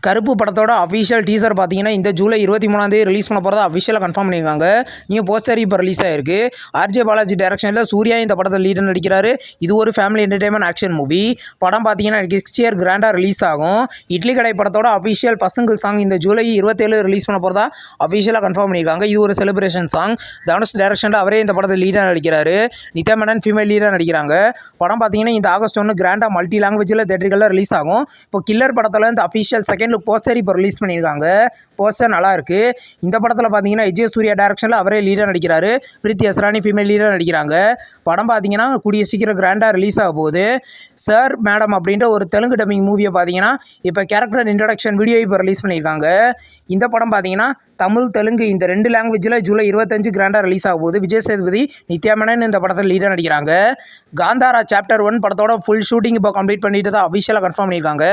கருப்பு படத்தோட official teaser பார்த்தீங்கன்னா இந்த ஜூலை 23 ரிலீஸ் பண்ண போகிறதா அஃபிஷியலாக கன்ஃபார்ம் பண்ணியிருக்காங்க. நியூ போஸ்டர் இப்போ ரிலீஸ் ஆயிருக்கு. ஆர்ஜே பாலாஜி டைரக்ஷனில் சூர்யா இந்த படத்தில் லீடர் நடிக்கிறாரு. இது ஒரு ஃபேமிலி என்டர்டைன்மெண்ட் ஆக்ஷன் மூவி. படம் பார்த்தீங்கன்னா நெக்ஸ்ட் இயர் கிராண்டாக ரிலீஸ் ஆகும். இட்லி கடை படத்தோட அஃபிஷியல் ஃபர்ஸ்ட் சிங்கிள் சாங் இந்த ஜூலை 27 ரிலீஸ் பண்ண போகிறதா அஃபிஷியலாக கன்ஃபார்ம் பண்ணியிருக்காங்க. இது ஒரு செலிப்ரேஷன் சாங். தனுஷ் டைரக்ஷனில் அவரே இந்த படத்தில் லீடர் நடிக்கிறாரு. நித்யா மேனன் ஃபீமேல் லீடர் நடிக்கிறாங்க. படம் பார்த்தீங்கன்னா இந்த ஆகஸ்ட் 1 கிராண்டாக மல்டி லாங்குவேஜில் தேட்டர்களில் ரிலீஸ் ஆகும். இப்போ கில்லர் படத்தில் இந்த அஃபிஷியல் செகண்ட் லுக் போஸ்டர் இப்போ ரிலீஸ் பண்ணியிருக்காங்க. போஸ்டர் நல்லா இருக்கு. இந்த படத்தில் பார்த்தீங்கன்னா விஜய் சூர்யா டைரக்ஷனில் அவரே லீடர் நடிக்கிறாரு. பிரீத்தி அஸ்ரானி ஃபீமேல் லீடர் நடிக்கிறாங்க. படம் பார்த்தீங்கன்னா கூடிய சீக்கிரம் கிராண்டாக ரிலீஸ் ஆக போகுது. சார் மேடம் அப்படின்ற ஒரு தெலுங்கு டப்பிங் மூவியை பார்த்தீங்கன்னா இப்போ கேரக்டர் இன்ட்ரடக்ஷன் வீடியோ இப்போ ரிலீஸ் பண்ணியிருக்காங்க. இந்த படம் பார்த்தீங்கன்னா தமிழ் தெலுங்கு இந்த 2 லாங்குவேஜில் ஜூலை 25 கிராண்டாக ரிலீஸ் ஆக போகுது. விஜய் சேதுபதி நித்யா மேனன் இந்த படத்தில் லீடர் நடிக்கிறாங்க. காந்தாரா சாப்டர் 1 படத்தோட ஃபுல் ஷூட்டிங் இப்போ கம்ப்ளீட் பண்ணிட்டு தான் அஃபிஷியலாக கன்ஃபார்ம் பண்ணியிருக்காங்க.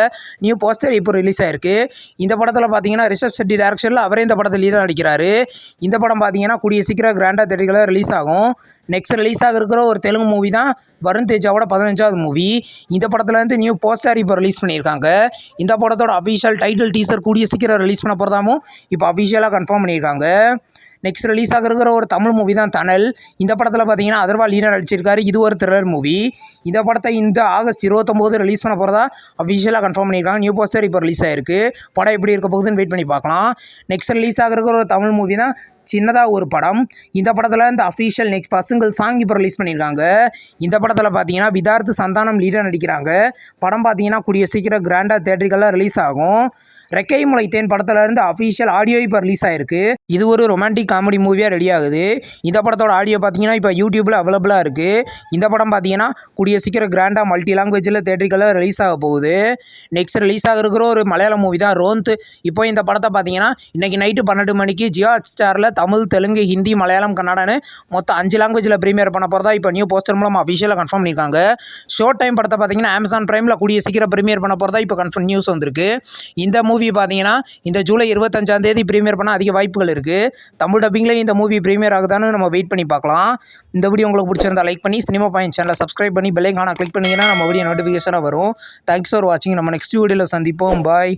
நியூ போஸ்டர் இப்போ ரிலீஸ் ஆயிருக்கு. இந்த படத்தில் பார்த்தீங்கன்னா ரிஷப் ஷெட்டி டைரக்ஷனில் அவரே இந்த படத்தில் லீடர் நடிக்கிறாரு. இந்த படம் பார்த்தீங்கன்னா கூடிய சீக்கிரம் கிராண்டாக தேட்டர்களில் ரிலீஸ் ஆகும். நெக்ஸ்ட் ரிலீஸ் ஆக இருக்கிற ஒரு தெலுங்கு மூவி தான் வருண் தேஜாவோட 15வது மூவி. இந்த படத்தில் வந்து நியூ போஸ்டர் இப்போ ரிலீஸ் பண்ணியிருக்காங்க. இந்த படத்தோட அஃபிஷியல் டைட்டில் டீசர் கூடிய சீக்கிரம் ரிலீஸ் பண்ண போகிறதாவும் இப்போ அஃபிஷியலாக கன்ஃபார்ம் பண்ணியிருக்காங்க. நெக்ஸ்ட் ரிலீஸ் ஆக இருக்கிற ஒரு தமிழ் மூவி தான் தனல். இந்த படத்தில் பார்த்தீங்கன்னா அதர்வா லீடர் நடிச்சிருக்காரு. இது ஒரு த்ரில்லர் மூவி. இந்த படத்தை இந்த ஆகஸ்ட் 29 ரிலீஸ் பண்ண போகிறதா அஃபிஷியலாக கன்ஃபார்ம் பண்ணியிருக்காங்க. நியூ போஸ்டர் இப்போ ரிலீஸ் ஆயிருக்கு. படம் எப்படி இருக்க போகுதுன்னு வெயிட் பண்ணி பார்க்கலாம். நெக்ஸ்ட் ரிலீஸ் ஆக இருக்கிற ஒரு தமிழ் மூவி தான் சின்னதாக ஒரு படம். இந்த படத்தில் இந்த official next first single song இப்போ ரிலீஸ் பண்ணியிருக்காங்க. இந்த படத்தில் பார்த்தீங்கன்னா விதார்த் சந்தானம் லீடர் நடிக்கிறாங்க. படம் பார்த்தீங்கன்னா கூடிய சீக்கிரம் கிராண்டாக தேட்டரிக்கெல்லாம் ரிலீஸ் ஆகும். ரெக்கை முளைத்தேன் படத்தில் இருந்து அஃபிஷியல் ஆடியோ இப்போ ரிலீஸ் ஆயிருக்கு. இது ஒரு ரொமான்டிக் காமெடி மூவியாக ரெடி ஆகுது. இந்த படத்தோட ஆடியோ பார்த்தீங்கன்னா இப்போ யூடியூப்பில் அவைலபிளாக இருக்குது. இந்த படம் பார்த்தீங்கன்னா கூடிய சீக்கிரம் கிராண்டாக மல்டி லாங்குவேஜில் தேட்டரிக்கெல்லாம் ரிலீஸ் ஆக போகுது. நெக்ஸ்ட் ரிலீஸ் ஆக இருக்கிற ஒரு மலையாள மூவி தான் ரோந்த். இப்போ இந்த படத்தை பார்த்தீங்கன்னா இன்றைக்கி நைட்டு 12 மணிக்கு ஜியோ ஹாட்ஸ்டாரில் தமிழ் தெலுங்கு ஹிந்தி மலையாளம் கன்னடான்னு மொத்தம் 5 லாங்குவேஜில் ப்ரீமியர் பண்ண போகிறதா இப்போ நியூ போஸ்டர் மூலம் அஃபிஷியலாக கன்ஃபார்ம் பண்ணியிருக்காங்க. ஷோர்ட் டைம் படத்தை பார்த்தீங்கன்னா அமேசான் பிரைமில் கூடிய சீக்கிரம் ப்ரீமியர் பண்ண போகிறதா இப்போ கன்ஃபார்ம் நியூஸ் வந்திருக்கு. இந்த மூவி பார்த்தீங்கன்னா இந்த ஜூலை 25 ப்ரீமியர் பண்ண அதிக வாய்ப்புகள் இருக்குது. தமிழ் டப்பிங்கில் இந்த மூவி ப்ரீமியர் ஆகுதான்னு நம்ம வெயிட் பண்ணி பார்க்கலாம். இந்த வீடியோ உங்களுக்கு பிடிச்சிருந்தா லைக் பண்ணி சினிமா பாயிண்ட் சேனலை சப்ஸ்கிரைப் பண்ணி பெல் ஐகானை கிளிக் பண்ணிங்கன்னா நம்ம வீடியோ நோட்டிஃபிகேஷனாக வரும். தேங்க்ஸ் ஃபார் வாட்சிங். நம்ம நெக்ஸ்ட் வீடியோவில் சந்திப்போம். பாய்.